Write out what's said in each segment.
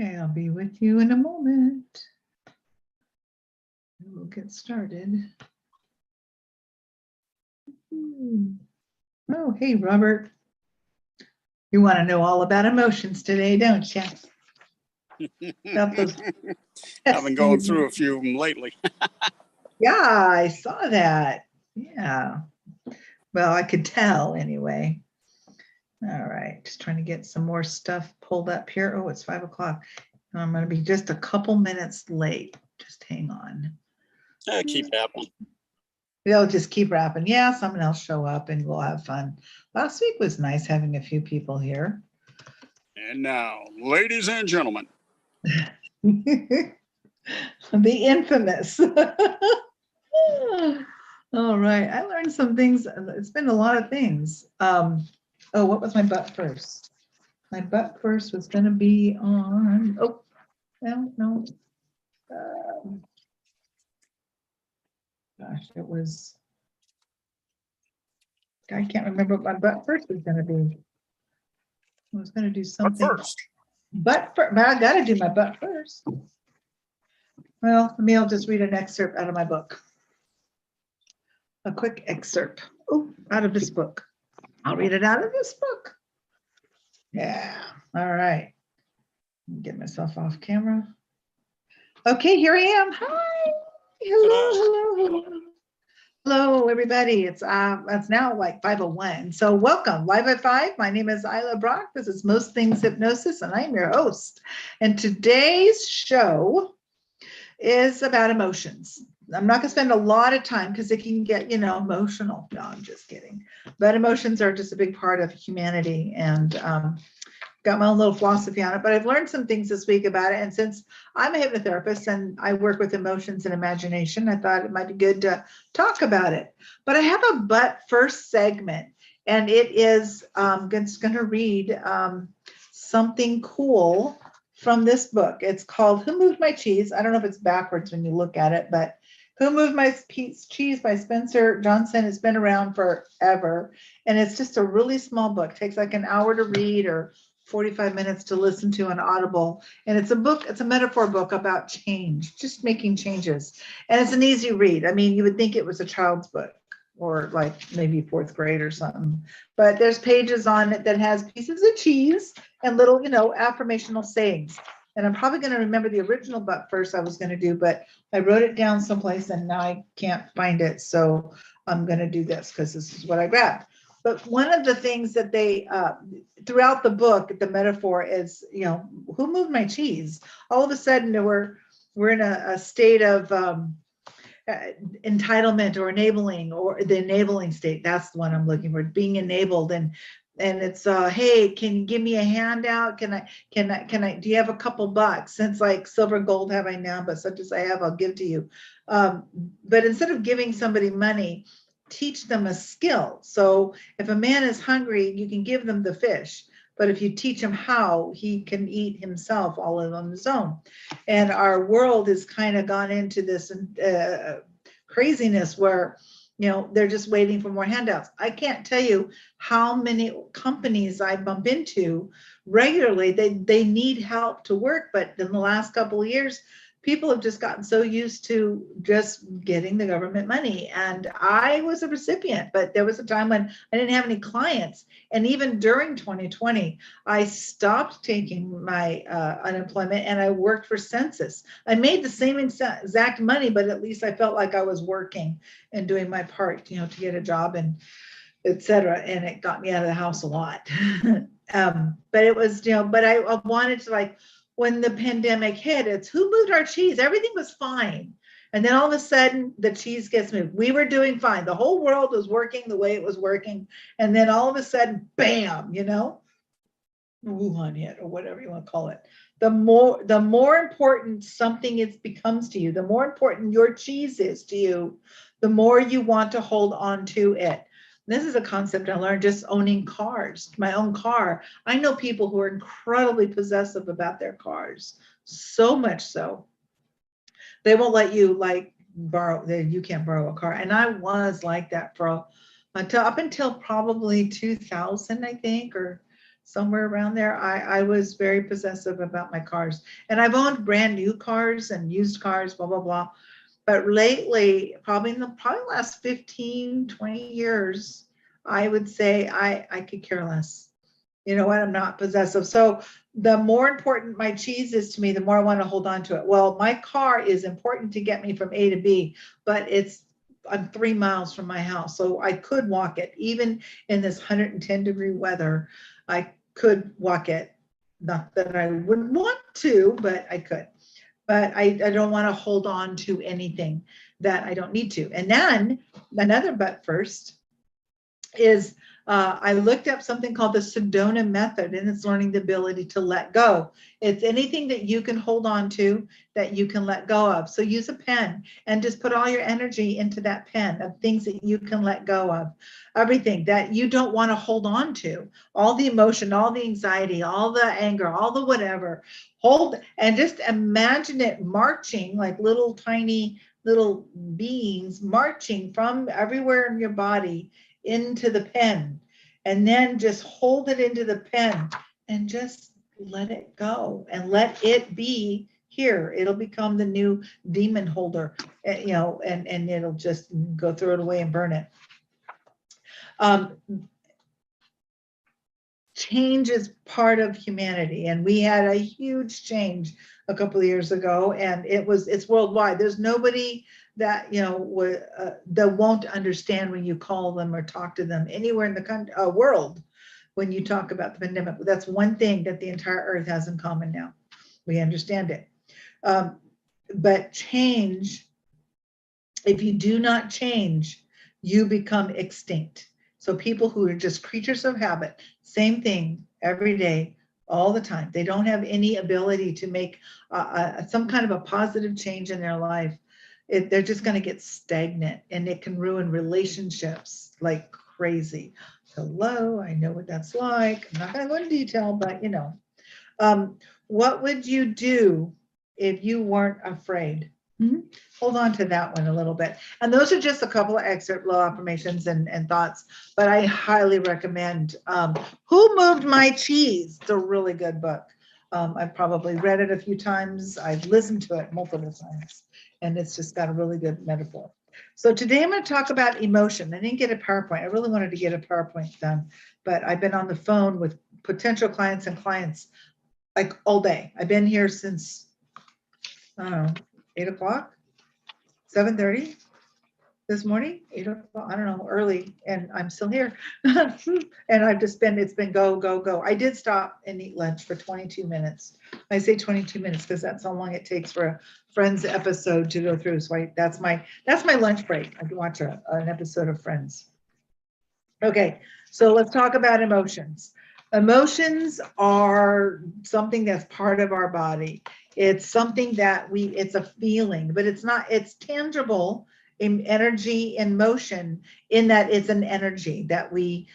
Okay, I'll be with you in a moment. We'll get started. Oh, hey, Robert. You want to know all about emotions today, don't you? About those I've been going through a few of them lately. Yeah, I saw that. Yeah. Well, I could tell anyway. All right, just trying to get some more stuff pulled up here. Oh, it's 5 o'clock. I'm going to be just a couple minutes late. Just hang on. Keep happening. They'll just keep rapping. Yeah, someone else show up and we'll have fun. Last week was nice having a few people here. And now, ladies and gentlemen. The infamous. All right, I learned some things. It's been a lot of things. Oh, what was my butt first? My butt first was going to be on, oh, well, no. Gosh, it was, I can't remember what my butt first was going to be. I was going to do something. But I got to do my butt first. Well, maybe I'll just read an excerpt out of my book. A quick excerpt. Oh, out of this book. I'll read it out of this book. Yeah. All right. Get myself off camera. Okay, here I am. Hi. Hello. Hello, everybody. It's now like 5:01. So welcome, Live at 5. My name is ILAH Brock. This is Most Things Hypnosis, and I'm your host. And today's show is about emotions. I'm not going to spend a lot of time because it can get, emotional. No, I'm just kidding. But emotions are just a big part of humanity, and got my own little philosophy on it. But I've learned some things this week about it. And since I'm a hypnotherapist and I work with emotions and imagination, I thought it might be good to talk about it. But I have a butt first segment, and it is just going to read something cool from this book. It's called Who Moved My Cheese? I don't know if it's backwards when you look at it, but Who Moved My Cheese by Spencer Johnson. It's been around forever. And it's just a really small book. It takes like an hour to read or 45 minutes to listen to on Audible. And it's a metaphor book about change, just making changes. And it's an easy read. I mean, you would think it was a child's book or like maybe 4th grade or something. But there's pages on it that has pieces of cheese and little, affirmational sayings. And I'm probably going to remember the original butt first I was going to do, but I wrote it down someplace and now I can't find it. So I'm going to do this because this is what I grabbed. But one of the things that they, throughout the book, the metaphor is, who moved my cheese? All of a sudden we're in a state of entitlement or enabling, or the enabling state. That's the one I'm looking for, being enabled. And it's hey, can you give me a handout? Can I do you have a couple bucks? Since like silver gold have I now, but such as I have I'll give to you. But instead of giving somebody money, teach them a skill. So if a man is hungry, you can give them the fish, but if you teach him how, he can eat himself all on his own. And our world has kind of gone into this craziness where they're just waiting for more handouts. I can't tell you how many companies I bump into regularly. They need help to work, but in the last couple of years, people have just gotten so used to just getting the government money. And I was a recipient, but there was a time when I didn't have any clients. And even during 2020, I stopped taking my unemployment and I worked for census. I made the same exact money, but at least I felt like I was working and doing my part, to get a job and et cetera. And it got me out of the house a lot. But it was, but I wanted to when the pandemic hit, it's who moved our cheese? Everything was fine. And then all of a sudden the cheese gets moved. We were doing fine. The whole world was working the way it was working. And then all of a sudden, bam, Wuhan hit, or whatever you want to call it. The more important something becomes to you, the more important your cheese is to you, the more you want to hold on to it. This is a concept I learned just owning cars, my own car. I know people who are incredibly possessive about their cars, so much so. They won't let you borrow, you can't borrow a car. And I was like that up until probably 2000, I think, or somewhere around there. I was very possessive about my cars, and I've owned brand new cars and used cars, blah, blah, blah. But lately, probably in the last 15, 20 years, I would say I could care less. You know what? I'm not possessive. So the more important my cheese is to me, the more I want to hold on to it. Well, my car is important to get me from A to B, but I'm 3 miles from my house. So I could walk it. Even in this 110-degree weather, I could walk it. Not that I would want to, but I could. But I don't want to hold on to anything that I don't need to. And then another but first is I looked up something called the Sedona method, and it's learning the ability to let go. It's anything that you can hold on to that you can let go of. So use a pen and just put all your energy into that pen of things that you can let go of, everything that you don't want to hold on to, all the emotion, all the anxiety, all the anger, all the whatever. Hold and just imagine it marching like little tiny little beings marching from everywhere in your body into the pen, and then just hold it into the pen and just let it go and let it be here. It'll become the new demon holder, you know, and it'll just go throw it away and burn it. Change is part of humanity, and we had a huge change a couple of years ago, and it's worldwide. There's nobody that that won't understand when you call them or talk to them anywhere in the world when you talk about the pandemic. That's one thing that the entire earth has in common now. We understand it. But change, if you do not change, you become extinct. So people who are just creatures of habit, same thing every day, all the time, they don't have any ability to make some kind of a positive change in their life. They're just going to get stagnant, and it can ruin relationships like crazy. Hello, I know what that's like. I'm not going to go into detail, but you know. What would you do if you weren't afraid? Hold on to that one a little bit. And those are just a couple of excerpt little affirmations and thoughts, but I highly recommend Who Moved My Cheese? It's a really good book. I've probably read it a few times. I've listened to it multiple times, and it's just got a really good metaphor. So today I'm going to talk about emotion. I didn't get a PowerPoint. I really wanted to get a PowerPoint done, but I've been on the phone with potential clients and clients like all day. I've been here since, I don't know, 8 o'clock, 7:30 this morning, 8 o'clock, I don't know, early, and I'm still here. And I've just been, it's been go, go, go. I did stop and eat lunch for 22 minutes. I say 22 minutes because that's how long it takes for a Friends episode to go through. So that's my lunch break. I can watch an episode of Friends. Okay, so let's talk about emotions. Emotions are something that's part of our body. It's something that it's a feeling, but it's tangible in energy and motion, in that it's an energy that we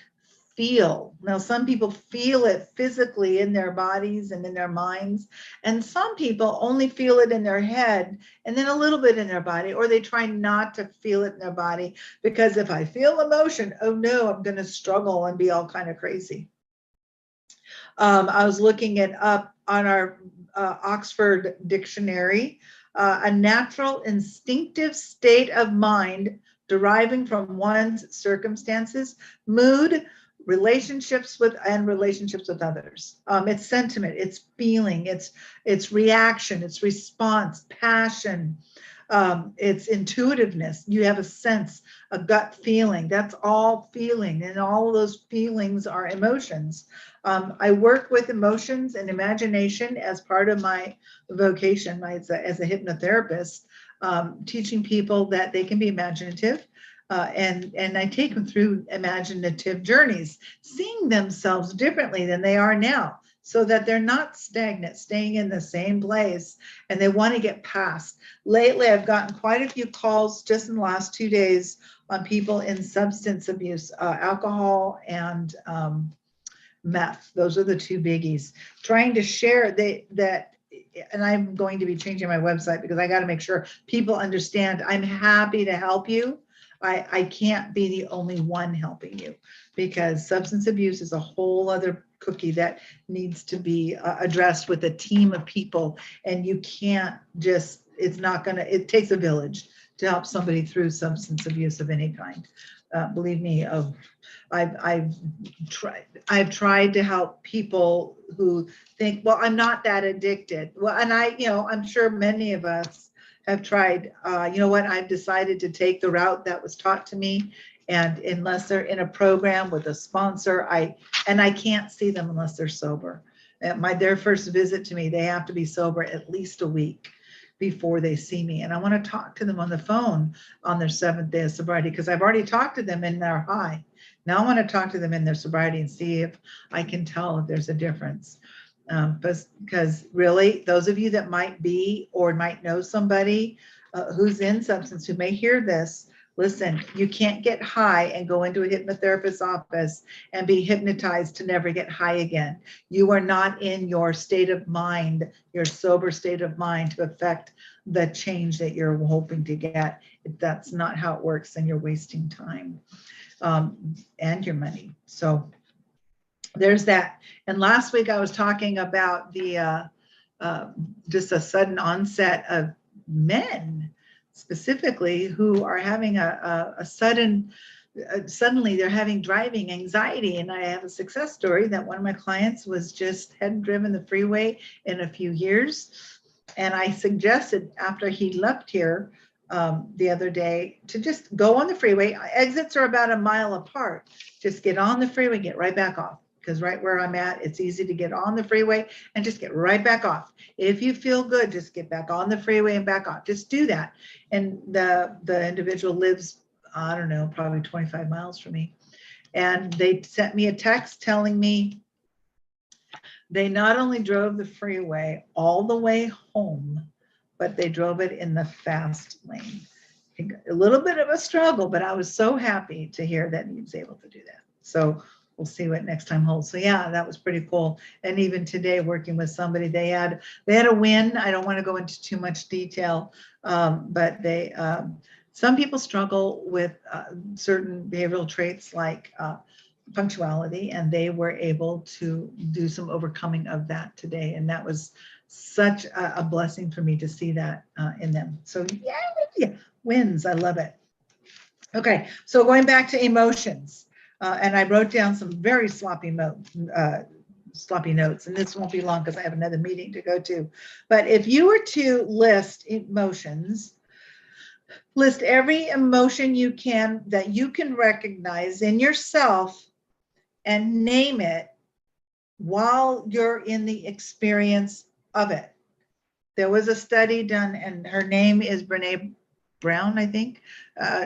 feel. Now, some people feel it physically in their bodies and in their minds, and some people only feel it in their head and then a little bit in their body, or they try not to feel it in their body, because if I feel emotion, oh no, I'm going to struggle and be all kind of crazy. I was looking it up on our Oxford dictionary. A natural instinctive state of mind deriving from one's circumstances, mood, relationships with others. It's sentiment, it's feeling, it's reaction, it's response, passion, it's intuitiveness. You have a sense, a gut feeling. That's all feeling, and all of those feelings are emotions. I work with emotions and imagination as part of my vocation as a hypnotherapist, teaching people that they can be imaginative. And I take them through imaginative journeys, seeing themselves differently than they are now, so that they're not stagnant, staying in the same place, and they want to get past. Lately, I've gotten quite a few calls just in the last 2 days on people in substance abuse, alcohol and meth. Those are the two biggies. Trying to share that, and I'm going to be changing my website because I got to make sure people understand I'm happy to help you. I can't be the only one helping you, because substance abuse is a whole other cookie that needs to be addressed with a team of people. And you can't just, it's not gonna, it takes a village to help somebody through substance abuse of any kind. Believe me, I've tried to help people who think, well, I'm not that addicted. Well, and I'm sure many of us have tried, you know what, I've decided to take the route that was taught to me. And unless they're in a program with a sponsor, I can't see them unless they're sober. At their first visit to me, they have to be sober at least a week before they see me. And I want to talk to them on the phone on their 7th day of sobriety, because I've already talked to them in their high. Now I want to talk to them in their sobriety and see if I can tell if there's a difference. Because really, those of you that might be or might know somebody who's in substance who may hear this, listen, you can't get high and go into a hypnotherapist's office and be hypnotized to never get high again. You are not in your state of mind, your sober state of mind, to affect the change that you're hoping to get. If that's not how it works, then you're wasting time and your money. So there's that. And last week I was talking about the just a sudden onset of men specifically who are having suddenly they're having driving anxiety. And I have a success story that one of my clients hadn't driven the freeway in a few years. And I suggested after he left here the other day to just go on the freeway. Exits are about a mile apart. Just get on the freeway, get right back off. Because right where I'm at, it's easy to get on the freeway and just get right back off. If you feel good, just get back on the freeway and back off. Just do that. And the individual lives, I don't know, probably 25 miles from me. And they sent me a text telling me they not only drove the freeway all the way home, but they drove it in the fast lane. A little bit of a struggle, but I was so happy to hear that he was able to do that. So we'll see what next time holds. So yeah, that was pretty cool. And even today, working with somebody, they had a win. I don't want to go into too much detail, but some people struggle with certain behavioral traits like punctuality, and they were able to do some overcoming of that today. And that was such a blessing for me to see that in them. So yeah, wins. I love it. Okay, so going back to emotions. And I wrote down some very sloppy notes, and this won't be long because I have another meeting to go to. But if you were to list emotions, list every emotion you can that you can recognize in yourself and name it while you're in the experience of it. There was a study done, and her name is Brene Brown, I think.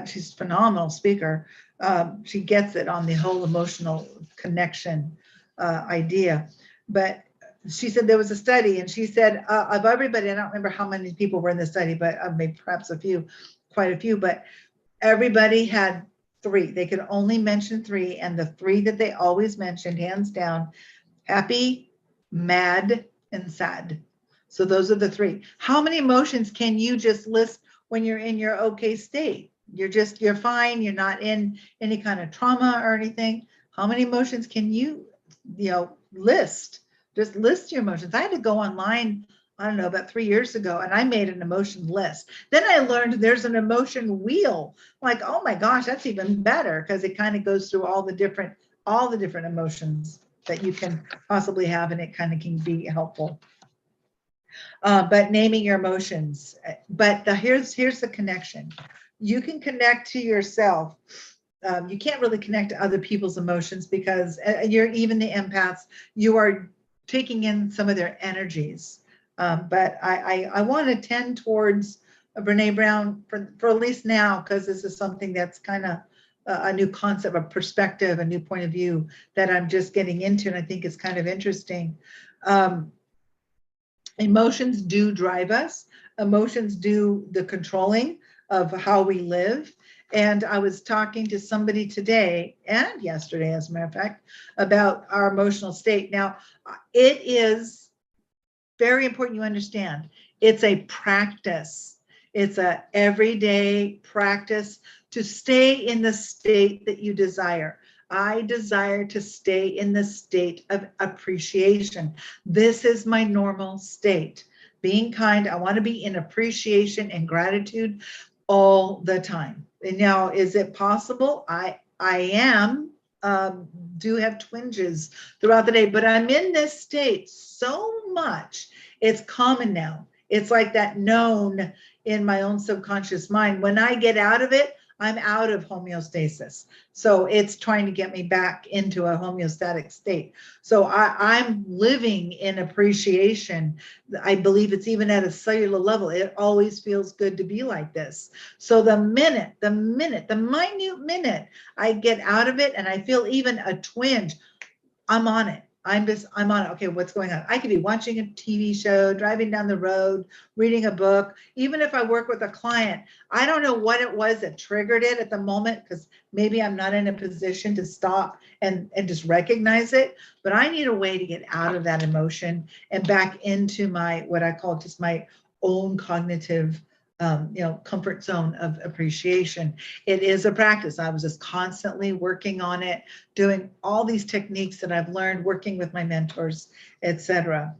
She's a phenomenal speaker. She gets it on the whole emotional connection idea. But she said there was a study, and she said of everybody, I don't remember how many people were in the study, but maybe perhaps quite a few, but everybody had 3. They could only mention 3, and the 3 that they always mentioned, hands down, happy, mad, and sad. So those are the 3. How many emotions can you just list when you're in your okay state? You're fine. You're not in any kind of trauma or anything. How many emotions can you list? Just list your emotions. I had to go online, I don't know, about 3 years ago, and I made an emotion list. Then I learned there's an emotion wheel. Like, oh my gosh, that's even better, because it kind of goes through all the different emotions that you can possibly have, and it kind of can be helpful. But naming your emotions. But here's the connection. You can connect to yourself. You can't really connect to other people's emotions because you're even the empaths. You are taking in some of their energies. But I want to tend towards Brene Brown for at least now, because this is something that's kind of a new concept, a perspective, a new point of view that I'm just getting into, and I think it's kind of interesting. Emotions do drive us. Emotions do the controlling of how we live. And I was talking to somebody today and yesterday, as a matter of fact, about our emotional state. Now, it is very important you understand it's a practice. It's a everyday practice to stay in the state that you desire. I desire to stay in the state of appreciation. This is my normal state. Being kind, I want to be in appreciation and gratitude all the time. And now, is it possible? Do have twinges throughout the day, but I'm in this state so much. It's common now. It's like that known in my own subconscious mind. When I get out of it, I'm out of homeostasis. So it's trying to get me back into a homeostatic state. So I'm living in appreciation. I believe it's even at a cellular level. It always feels good to be like this. So the minute, the minute I get out of it and I feel even a twinge, I'm on it. I'm on it. Okay, what's going on? I could be watching a TV show, driving down the road, reading a book. Even if I work with a client, I don't know what it was that triggered it at the moment, because maybe I'm not in a position to stop and just recognize it. But I need a way to get out of that emotion and back into my, what I call just my own cognitive comfort zone of appreciation. It is a practice. I was just constantly working on it, doing all these techniques that I've learned, working with my mentors, etc.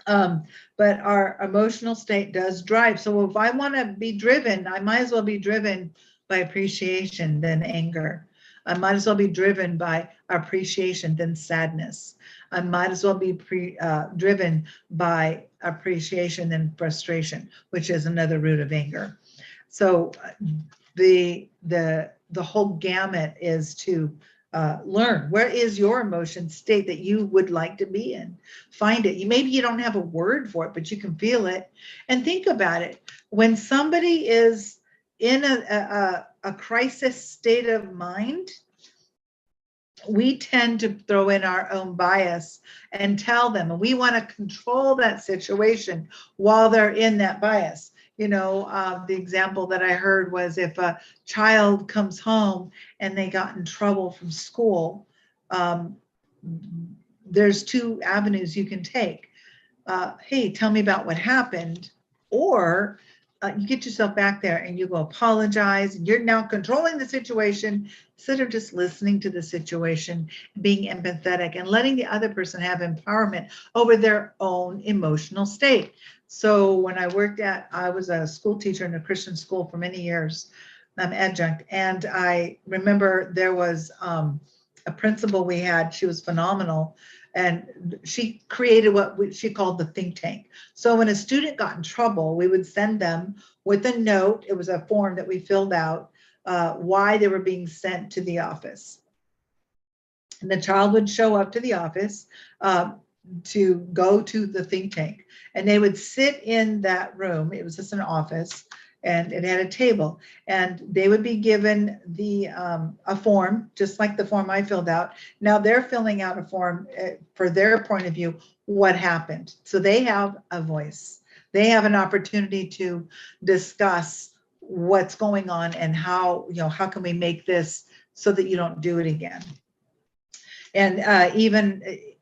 But our emotional state does drive. So if I want to be driven, I might as well be driven by appreciation than anger. I might as well be driven by appreciation than sadness. I might as well be driven by appreciation than frustration, which is another root of anger. So the whole gamut is to learn, where is your emotion state that you would like to be in? Find it. Maybe you don't have a word for it, but you can feel it. And think about it. When somebody is in a crisis state of mind, we tend to throw in our own bias and tell them, and we want to control that situation while they're in that bias. The example that I heard was, if a child comes home and they got in trouble from school, there's two avenues you can take. Hey, tell me about what happened. Or you get yourself back there and you go apologize, and you're now controlling the situation instead of just listening to the situation, being empathetic and letting the other person have empowerment over their own emotional state. So when I was a school teacher in a Christian school for many years. I'm adjunct, and I remember there was a principal we had. She was phenomenal. And she created what she called the think tank. So when a student got in trouble, we would send them with a note. It was a form that we filled out, why they were being sent to the office. And the child would show up to the office to go to the think tank. And they would sit in that room. It was just an office, and it had a table, and they would be given a form, just like the form I filled out. Now they're filling out a form for their point of view, what happened. So they have a voice. They have an opportunity to discuss what's going on and how can we make this so that you don't do it again. And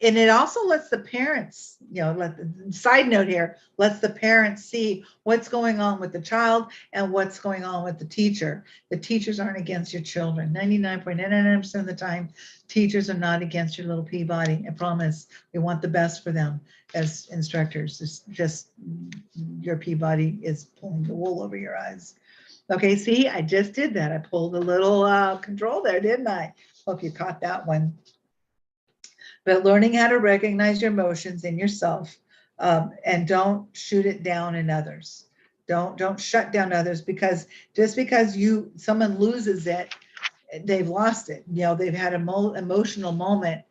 and it also lets the parents, side note here, lets the parents see what's going on with the child and what's going on with the teacher. The teachers aren't against your children. 99.99% of the time, teachers are not against your little Peabody. I promise. We want the best for them as instructors. It's just your Peabody is pulling the wool over your eyes. Okay, see, I just did that. I pulled a little control there, didn't I? Hope you caught that one. But learning how to recognize your emotions in yourself, and don't shoot it down in others. Don't shut down others, because just because someone loses it, they've lost it. They've had an emotional moment.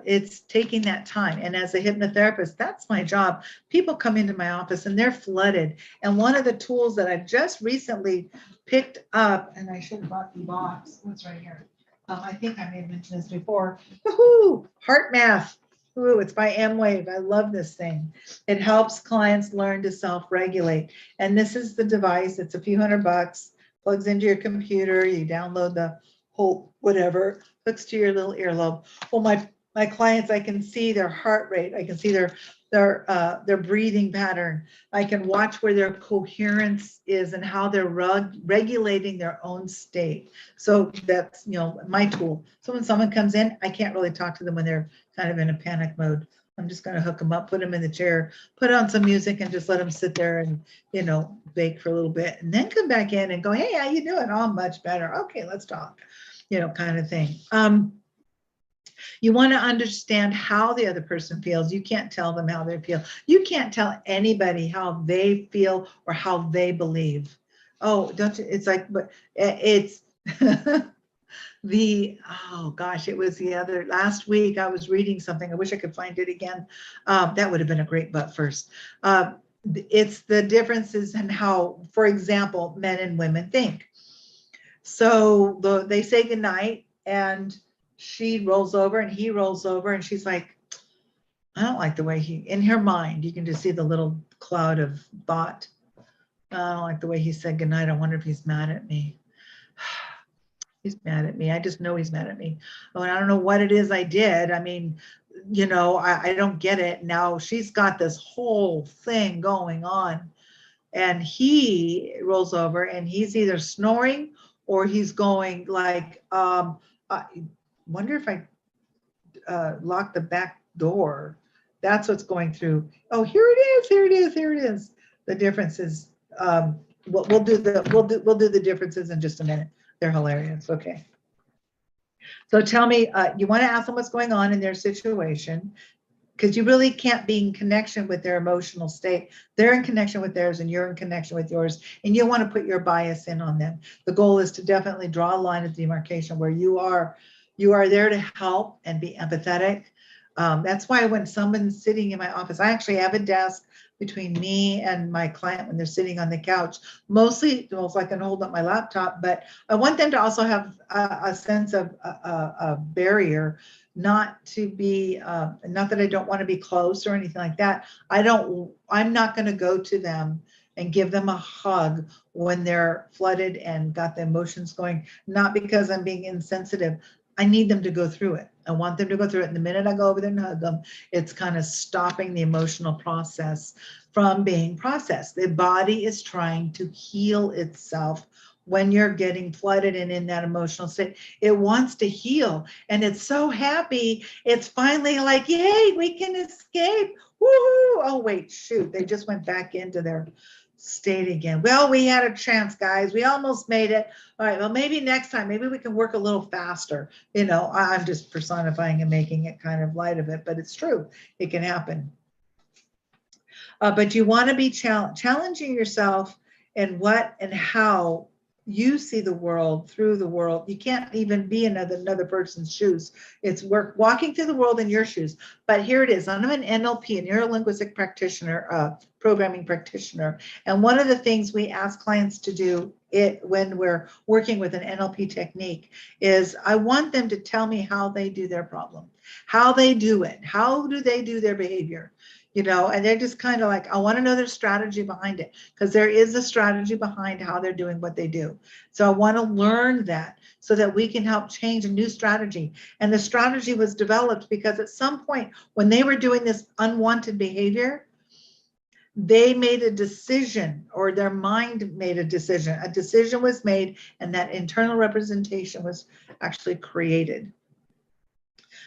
It's taking that time. And as a hypnotherapist, that's my job. People come into my office and they're flooded. And one of the tools that I just recently picked up, and I should have bought the box. What's right here? I think I may have mentioned this before. Woohoo! Heart Math. Ooh, it's by M-Wave. I love this thing. It helps clients learn to self-regulate. And this is the device. It's a few $100, plugs into your computer. You download the whole whatever, hooks to your little earlobe. Well, My clients, I can see their heart rate. I can see their breathing pattern. I can watch where their coherence is and how they're regulating their own state. So that's, my tool. So when someone comes in, I can't really talk to them when they're kind of in a panic mode. I'm just going to hook them up, put them in the chair, put on some music, and just let them sit there and, bake for a little bit, and then come back in and go, hey, how you doing? Oh, much better. Okay, let's talk, kind of thing. You want to understand how the other person feels. You can't tell them how they feel. You can't tell anybody how they feel or how they believe. Oh, don't you? It's like, but it's oh gosh, it was last week I was reading something. I wish I could find it again. That would have been a great but first. It's the differences in how, for example, men and women think. So they say goodnight, and she rolls over and he rolls over, and she's like, I don't like the way in her mind, you can just see the little cloud of thought. I don't like the way he said goodnight. I wonder if he's mad at me. He's mad at me. I just know he's mad at me. Oh, and I don't know what it is I did. I mean, I don't get it. Now she's got this whole thing going on, and he rolls over and he's either snoring or he's going like, I wonder if I lock the back door. That's what's going through. Oh, here it is. Here it is. Here it is. The difference is, we'll do the differences in just a minute. They're hilarious. Okay. So tell me, you want to ask them what's going on in their situation, because you really can't be in connection with their emotional state. They're in connection with theirs and you're in connection with yours, and you want to put your bias in on them. The goal is to definitely draw a line of demarcation where you are there to help and be empathetic. That's why when someone's sitting in my office, I actually have a desk between me and my client when they're sitting on the couch. Mostly, so I can hold up my laptop, but I want them to also have a sense of a barrier, not to be, not that I don't want to be close or anything like that. I'm not going to go to them and give them a hug when they're flooded and got the emotions going, not because I'm being insensitive. I need them to go through it. I want them to go through it. And the minute I go over there and hug them, it's kind of stopping the emotional process from being processed. The body is trying to heal itself when you're getting flooded and in that emotional state. It wants to heal, and it's so happy. It's finally like, yay, we can escape. Woohoo! Oh, wait, shoot. They just went back into their state again. Well, we had a chance, guys. We almost made it. All right, well, maybe next time, maybe we can work a little faster. I'm just personifying and making it kind of light of it, but it's true. It can happen. But you want to be challenging yourself and what and how you see the world through the world. You can't even be in another person's shoes. It's walking through the world in your shoes. But here it is. I'm an NLP, a neuro-linguistic practitioner, programming practitioner. And one of the things we ask clients to do when we're working with an NLP technique is I want them to tell me how they do their problem, how they do it, how do they do their behavior. And they're just kind of like, I want to know their strategy behind it, because there is a strategy behind how they're doing what they do. So I want to learn that so that we can help change a new strategy. And the strategy was developed because at some point when they were doing this unwanted behavior, they made a decision, or their mind made a decision. A decision was made, and that internal representation was actually created.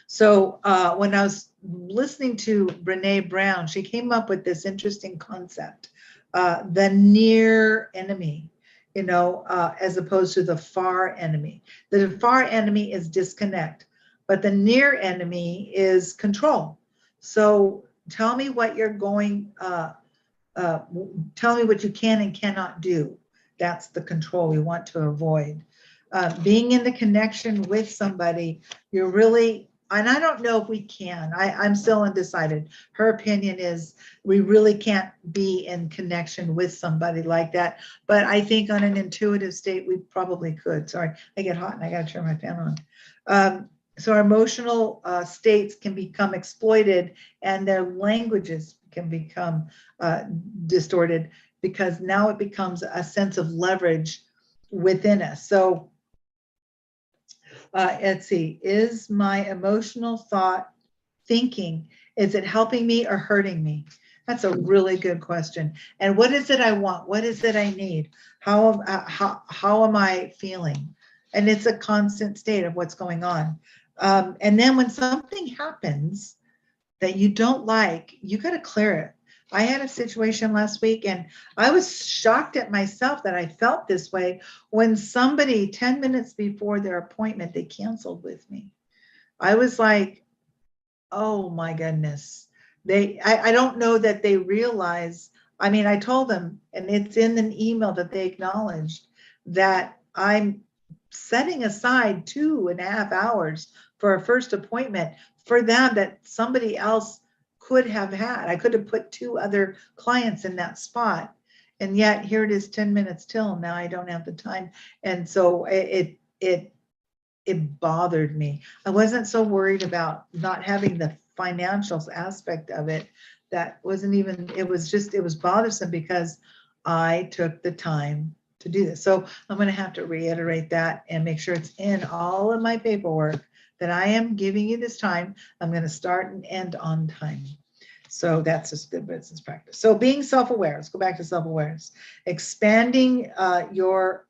So when I was listening to Brene Brown, she came up with this interesting concept, the near enemy, as opposed to the far enemy. The far enemy is disconnect, but the near enemy is control. So tell me what you're going, tell me what you can and cannot do. That's the control we want to avoid. Being in the connection with somebody, you're really, and I don't know if we can, I'm still undecided. Her opinion is we really can't be in connection with somebody like that. But I think on an intuitive state, we probably could. Sorry, I get hot and I got to turn my fan on. So our emotional states can become exploited, and their languages can become distorted, because now it becomes a sense of leverage within us. So let's see, is my emotional thought thinking? Is it helping me or hurting me? That's a really good question. And what is it I want? What is it I need? How am I feeling? And it's a constant state of what's going on. And then when something happens that you don't like, you got to clear it. I had a situation last week and I was shocked at myself that I felt this way when somebody 10 minutes before their appointment, they canceled with me. I was like, oh my goodness. I don't know that they realize. I mean, I told them, and it's in an email that they acknowledged, that I'm setting aside 2.5 hours for a first appointment for them that somebody else could have had. I could have put 2 other clients in that spot. And yet here it is 10 minutes till now I don't have the time. And so it bothered me. I wasn't so worried about not having the financials aspect of it. That wasn't even, it was bothersome because I took the time to do this. So I'm going to have to reiterate that and make sure it's in all of my paperwork that I am giving you this time. I'm going to start and end on time. So that's just good business practice. So being self-aware, let's go back to self-awareness, expanding what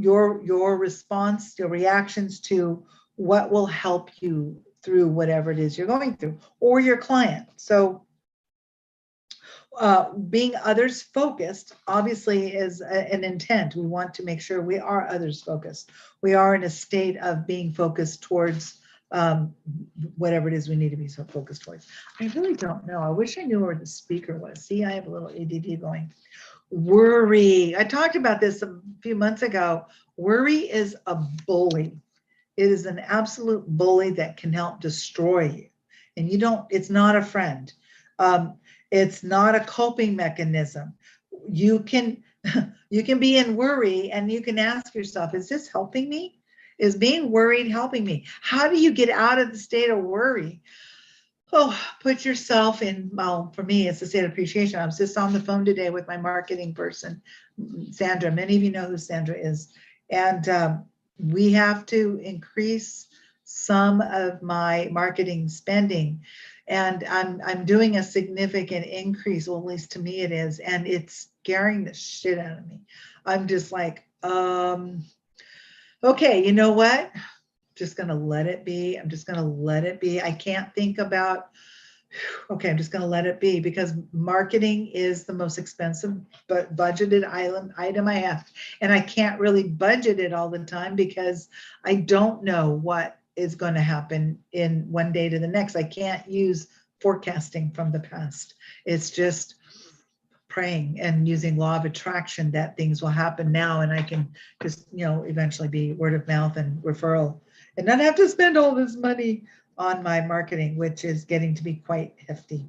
your response, your reactions to what will help you through whatever it is you're going through, or your client. So being others focused obviously is an intent. We want to make sure we are others focused. We are in a state of being focused towards whatever it is we need to be so focused towards. I really don't know. I wish I knew where the speaker was. See, I have a little ADD going. Worry. I talked about this a few months ago. Worry is a bully. It is an absolute bully that can help destroy you. And it's not a friend. It's not a coping mechanism. You can be in worry and you can ask yourself, is this helping me? Is being worried helping me? How do you get out of the state of worry? Oh, put yourself in, well, for me, it's a state of appreciation. I was just on the phone today with my marketing person, Sandra. Many of you know who Sandra is. And we have to increase some of my marketing spending. And I'm doing a significant increase, well, at least to me it is, and it's scaring the shit out of me. I'm just like, okay, you know what? Just going to let it be. I'm just going to let it be. I can't think about, okay, I'm just going to let it be because marketing is the most expensive but budgeted item I have. And I can't really budget it all the time because I don't know what is going to happen in one day to the next. I can't use forecasting from the past. It's just praying and using law of attraction that things will happen now and I can just, eventually be word of mouth and referral and not have to spend all this money on my marketing, which is getting to be quite hefty.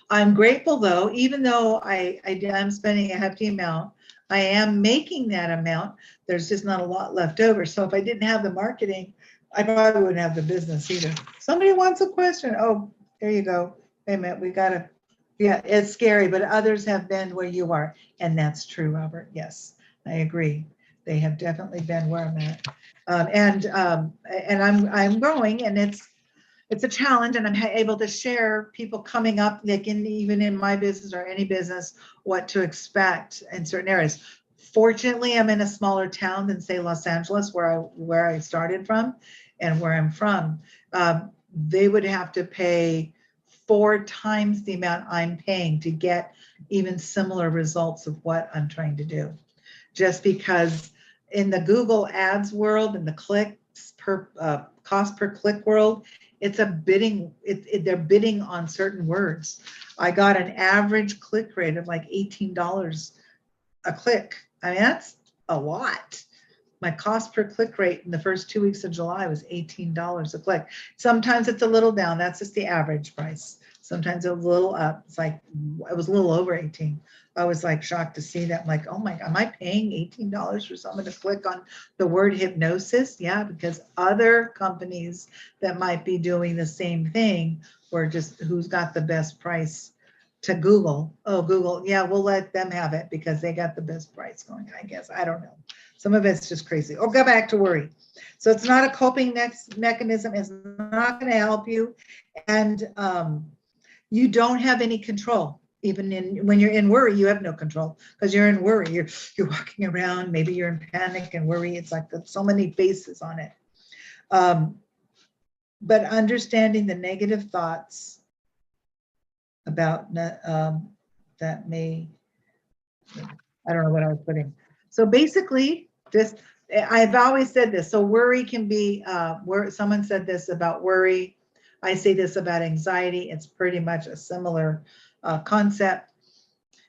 I'm grateful though, even though I am spending a hefty amount, I am making that amount. There's just not a lot left over. So if I didn't have the marketing, I probably wouldn't have the business either. Somebody wants a question. Oh, there you go. Wait a minute, yeah, it's scary, but others have been where you are. And that's true, Robert. Yes, I agree. They have definitely been where I'm at. And I'm growing and it's a challenge and I'm able to share people coming up, like even in my business or any business, what to expect in certain areas. Fortunately, I'm in a smaller town than say Los Angeles, where I started from and where I'm from. They would have to pay 4 times the amount I'm paying to get even similar results of what I'm trying to do. Just because in the Google ads world and the clicks per cost per click world, it's a bidding, they're bidding on certain words. I got an average click rate of like $18 a click. I mean, that's a lot. My cost per click rate in the first 2 weeks of July was $18 a click. Sometimes it's a little down. That's just the average price. Sometimes it was a little up. It's like, it was a little over 18. I was like shocked to see that. I'm like, oh my God, am I paying $18 for someone to click on the word hypnosis? Yeah, because other companies that might be doing the same thing were just who's got the best price to Google. Oh, Google, yeah, we'll let them have it because they got the best price going, I guess. I don't know. Some of it's just crazy. Or go back to worry. So it's not a coping mechanism. It's not going to help you. And you don't have any control. Even when you're in worry, you have no control because you're in worry. You're walking around. Maybe you're in panic and worry. It's like so many faces on it. But understanding the negative thoughts about that may, I don't know what I was putting. So basically, just I've always said this. So worry can be where someone said this about worry. I say this about anxiety. It's pretty much a similar concept.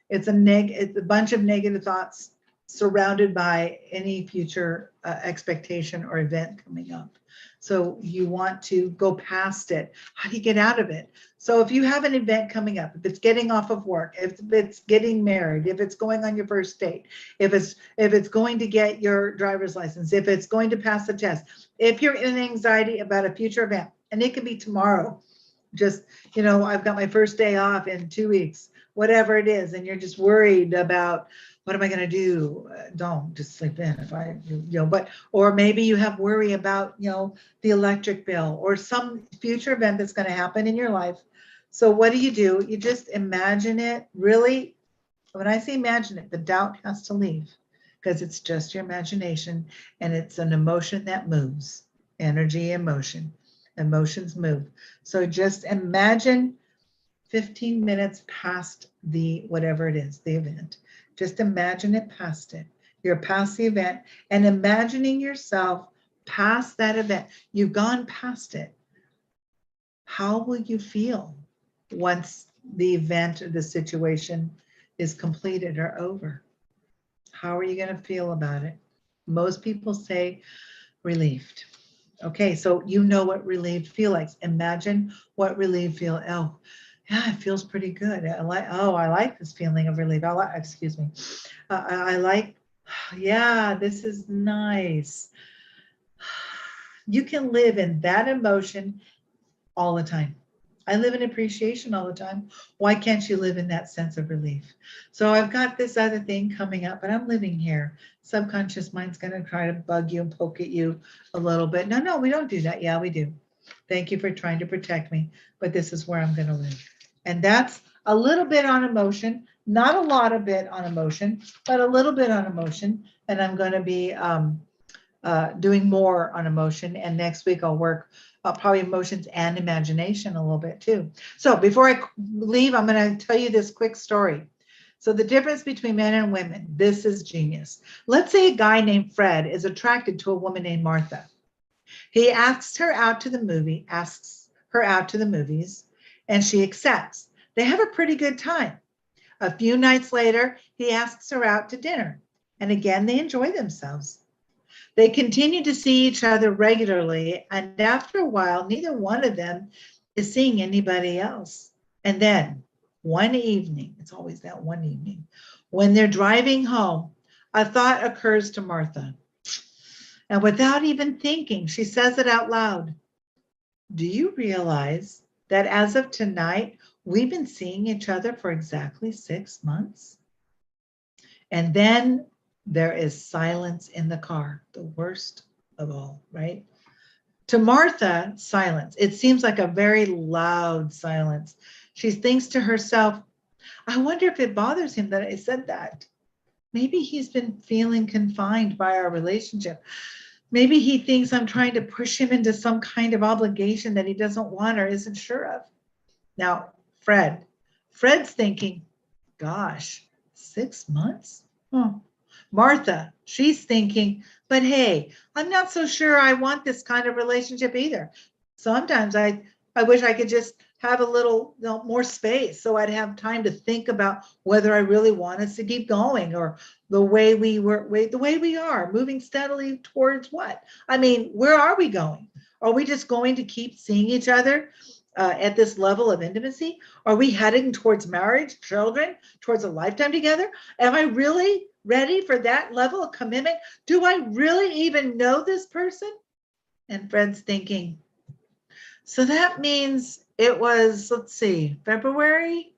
It's a bunch of negative thoughts surrounded by any future expectation or event coming up. So you want to go past it. How do you get out of it? So if you have an event coming up, if it's getting off of work, if it's getting married, if it's going on your first date, if it's going to get your driver's license, if it's going to pass the test, if you're in anxiety about a future event, and it could be tomorrow, just, I've got my first day off in 2 weeks, whatever it is, and you're just worried about what am I going to do? Don't just sleep in or maybe you have worry about, the electric bill or some future event that's going to happen in your life. So what do? You just imagine it. Really, when I say imagine it, the doubt has to leave because it's just your imagination and it's an emotion that moves. Energy, emotion. Emotions move. So just imagine 15 minutes past whatever it is, the event. Just imagine it past it. You're past the event and imagining yourself past that event. You've gone past it. How will you feel once the event or the situation is completed or over? How are you going to feel about it? Most people say relieved. Okay, so you know what relieved feel like. Imagine what relieved feel. Oh, yeah, it feels pretty good. I like this feeling of relief. I like, yeah, this is nice. You can live in that emotion all the time. I live in appreciation all the time. Why can't you live in that sense of relief? So I've got this other thing coming up, but I'm living here. Subconscious mind's going to try to bug you and poke at you a little bit. No, we don't do that. Yeah, we do. Thank you for trying to protect me, but this is where I'm going to live. And that's a little bit on emotion, not a lot of bit on emotion, but a little bit on emotion. And I'm going to be doing more on emotion. And next week I'll work probably emotions and imagination a little bit too. So before I leave, I'm going to tell you this quick story. So the difference between men and women, this is genius. Let's say a guy named Fred is attracted to a woman named Martha. He asks her out to the movies, and she accepts. They have a pretty good time. A few nights later, he asks her out to dinner, and again, they enjoy themselves. They continue to see each other regularly, and after a while, neither one of them is seeing anybody else. And then one evening, it's always that one evening, when they're driving home, a thought occurs to Martha. And without even thinking, she says it out loud. Do you realize that as of tonight, we've been seeing each other for exactly 6 months? And then there is silence in the car, the worst of all, right? To Martha, silence. It seems like a very loud silence. She thinks to herself, I wonder if it bothers him that I said that. Maybe he's been feeling confined by our relationship. Maybe he thinks I'm trying to push him into some kind of obligation that he doesn't want or isn't sure of. Now, Fred's thinking, gosh, 6 months? Oh. Martha, she's thinking, but hey, I'm not so sure I want this kind of relationship either. Sometimes I wish I could just have a little more space so I'd have time to think about whether I really want us to keep going or the way we are moving steadily towards what? I mean, where are we going? Are we just going to keep seeing each other at this level of intimacy? Are we heading towards marriage, children, towards a lifetime together? Am I really ready for that level of commitment? Do I really even know this person? And Fred's thinking, so that means it was, let's see, February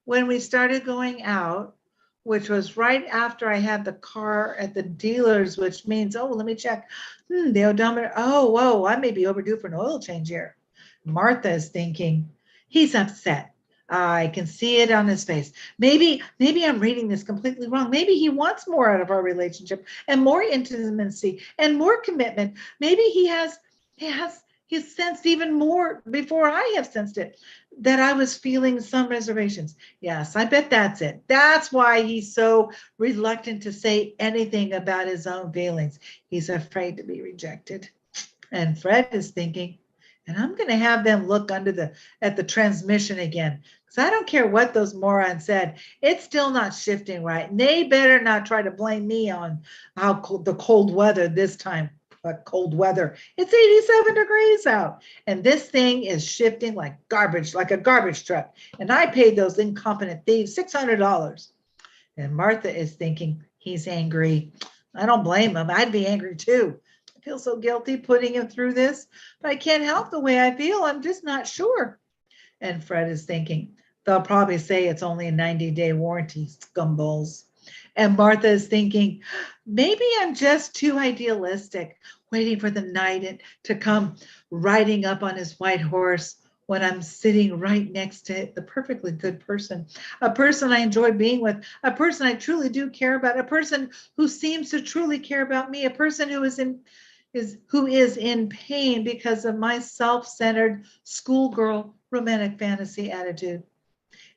when we started going out. which was right after I had the car at the dealer's, which means, oh, let me check. The odometer. Oh, whoa, I may be overdue for an oil change here. Martha is thinking, he's upset. I can see it on his face. Maybe I'm reading this completely wrong. Maybe he wants more out of our relationship and more intimacy and more commitment. Maybe he's sensed even more before I have sensed it, that I was feeling some reservations. Yes, I bet that's it. That's why he's so reluctant to say anything about his own feelings. He's afraid to be rejected. And Fred is thinking, and I'm going to have them look at the transmission again, because I don't care what those morons said. It's still not shifting right. And they better not try to blame me on the cold weather this time. But cold weather. It's 87 degrees out. And this thing is shifting like garbage, like a garbage truck. And I paid those incompetent thieves $600. And Martha is thinking, he's angry. I don't blame him. I'd be angry too. I feel so guilty putting him through this, but I can't help the way I feel. I'm just not sure. And Fred is thinking, they'll probably say it's only a 90-day warranty, scumballs. And Martha is thinking, maybe I'm just too idealistic, waiting for the knight to come riding up on his white horse when I'm sitting right next to the perfectly good person, a person I enjoy being with, a person I truly do care about, a person who seems to truly care about me, a person who is in pain because of my self-centered schoolgirl romantic fantasy attitude.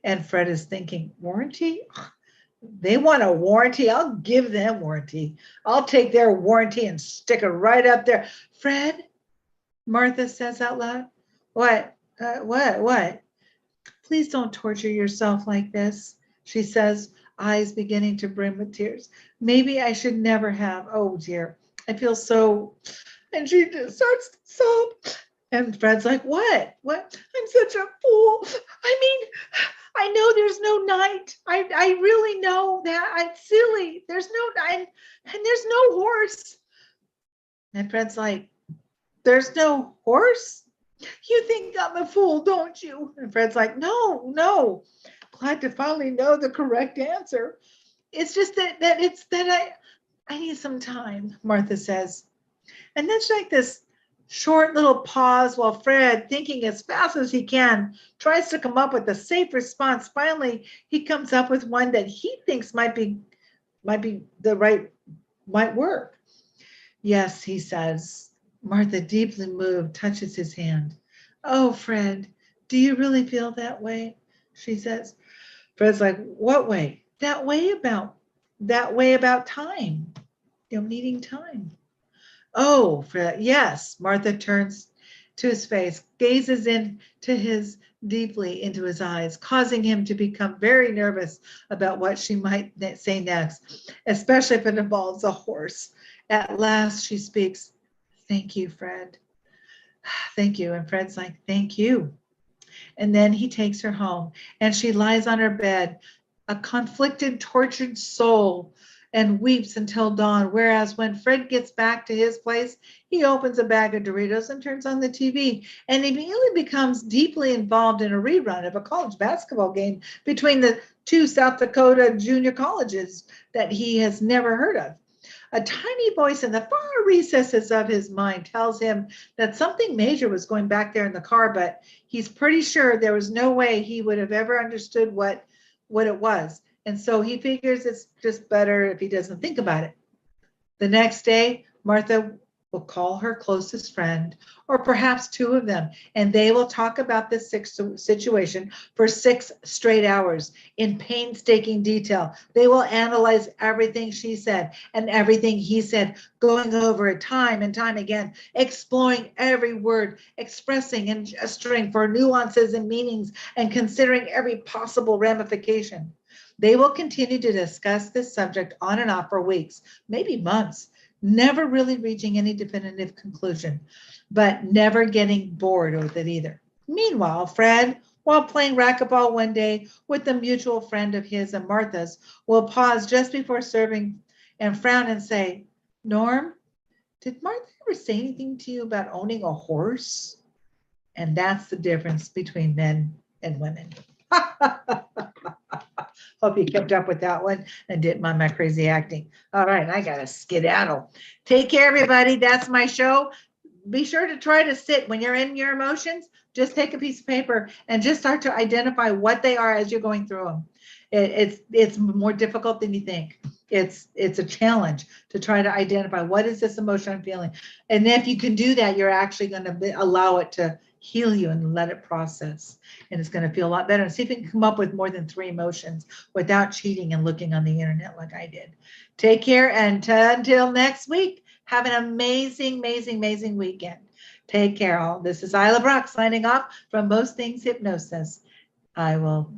And Fred is thinking, warranty? They want a warranty. I'll give them warranty. I'll take their warranty and stick it right up there. Fred, Martha says out loud. What? What? Please don't torture yourself like this, she says, eyes beginning to brim with tears. Maybe I should never have. Oh dear, I feel so. And she just starts to sob. And Fred's like, what? I'm such a fool. I mean, I know there's no night. I really know that. I'm silly. There's no horse. And Fred's like, there's no horse? You think I'm a fool, don't you? And Fred's like, no. Glad to finally know the correct answer. It's just that I need some time, Martha says. And then like this short little pause while Fred, thinking as fast as he can, tries to come up with a safe response. Finally, he comes up with one that he thinks might work. Yes, he says. Martha, deeply moved, touches his hand. Oh, Fred, do you really feel that way? She says. Fred's like, what way? That way about time. Needing time. Oh, Fred, yes. Martha turns to his face, gazes deeply into his eyes, causing him to become very nervous about what she might say next, especially if it involves a horse. At last she speaks, thank you, Fred. Thank you. And Fred's like, thank you. And then he takes her home and she lies on her bed, a conflicted, tortured soul, and weeps until dawn. Whereas when Fred gets back to his place, he opens a bag of Doritos and turns on the TV and immediately becomes deeply involved in a rerun of a college basketball game between the two South Dakota junior colleges that he has never heard of. A tiny voice in the far recesses of his mind tells him that something major was going back there in the car, but he's pretty sure there was no way he would have ever understood what it was. And so he figures it's just better if he doesn't think about it. The next day, Martha will call her closest friend, or perhaps two of them, and they will talk about this situation for 6 straight hours in painstaking detail. They will analyze everything she said and everything he said, going over it time and time again, exploring every word, expressing and gesturing for nuances and meanings, and considering every possible ramification. They will continue to discuss this subject on and off for weeks, maybe months, never really reaching any definitive conclusion, but never getting bored with it either. Meanwhile, Fred, while playing racquetball one day with a mutual friend of his and Martha's, will pause just before serving and frown and say, Norm, did Martha ever say anything to you about owning a horse? And that's the difference between men and women. Hope you kept up with that one and didn't mind my crazy acting. All right, I gotta skedaddle. Take care, everybody. That's my show. Be sure to try to sit when you're in your emotions. Just take a piece of paper and just start to identify what they are as you're going through them. It's more difficult than you think. It's a challenge to try to identify what is this emotion I'm feeling. And if you can do that, you're actually going to allow it to heal you and let it process. And it's going to feel a lot better. And see if you can come up with more than 3 emotions without cheating and looking on the internet like I did. Take care, and until next week, have an amazing, amazing, amazing weekend. Take care all. This is ILAH Brock signing off from Most Things Hypnosis. I will talk